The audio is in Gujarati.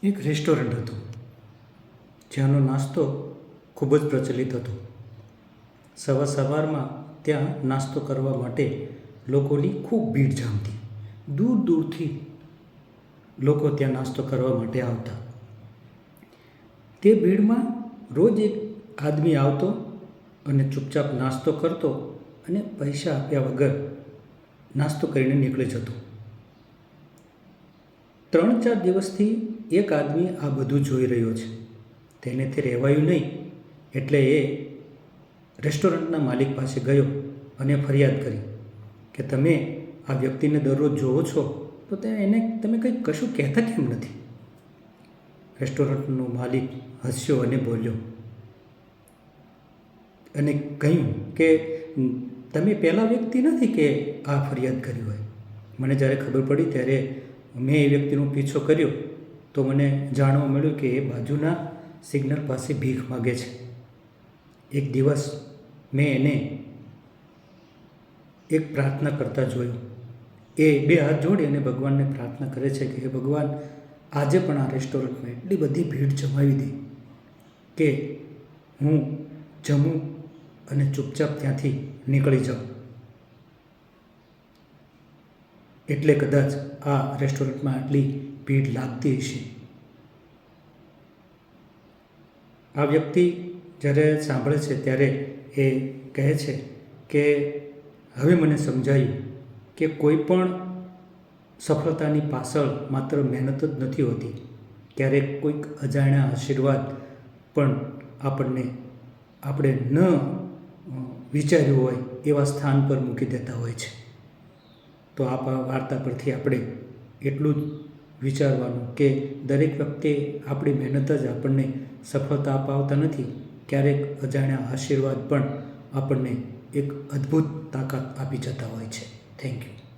એક રેસ્ટોરન્ટ હતું જ્યાંનો નાસ્તો ખૂબ જ પ્રચલિત હતો. સવારમાં ત્યાં નાસ્તો કરવા માટે લોકોની ખૂબ ભીડ જામતી. દૂર દૂરથી લોકો ત્યાં નાસ્તો કરવા માટે આવતા. તે ભીડમાં રોજ એક આદમી આવતો અને ચૂપચાપ નાસ્તો કરતો અને પૈસા આપ્યા વગર નાસ્તો કરીને નીકળી જતો. 3-4 દિવસથી એક આદમી આ બધું જોઈ રહ્યો છે. તેને તે રહેવાયું નહીં એટલે એ રેસ્ટોરન્ટના માલિક પાસે ગયો અને ફરિયાદ કરી કે તમે આ વ્યક્તિને દરરોજ જોવો છો તો એને તમે કંઈ કશું કહેતા કેમ નથી? રેસ્ટોરન્ટનો માલિક હસ્યો અને બોલ્યો અને કહ્યું કે તમે પહેલા વ્યક્તિ નથી કે આ ફરિયાદ કરી હોય. મને જ્યારે ખબર પડી ત્યારે મેં એ વ્યક્તિનો પીછો કર્યો તો મને જાણવા મળ્યું કે એ બાજુના સિગ્નલ પાસે ભીખ માગે છે. એક દિવસ મેં એને એક પ્રાર્થના કરતા જોયો. એ 2 હાથ જોડી અને ભગવાનને પ્રાર્થના કરે છે કે હે ભગવાન, આજે પણ આ રેસ્ટોરન્ટમાં એટલી બધી ભીડ જમાવી દે કે હું જમું અને ચૂપચાપ ત્યાંથી નીકળી જાઉં. એટલે કદાચ આ રેસ્ટોરન્ટમાં આટલી ભીડ લાગતી હશે. આ વ્યક્તિ જ્યારે સાંભળે છે ત્યારે એ કહે છે કે હવે મને સમજાયું કે કોઈ પણ સફળતાની પાછળ માત્ર મહેનત જ નથી હોતી. ક્યારેક કોઈક અજાણ્યા આશીર્વાદ પણ આપણે ન વિચાર્યું હોય એવા સ્થાન પર મૂકી દેતા હોય છે. તો આ વાર્તા પરથી આપણે એટલું જ વિચારવાનું કે દરેક વખતે આપણી મહેનત જ આપણને સફળતા અપાવતા નથી. ક્યારેક અજાણ્યા આશીર્વાદ પણ આપણને એક અદ્ભુત તાકાત આપી જતા હોય છે. Thank you.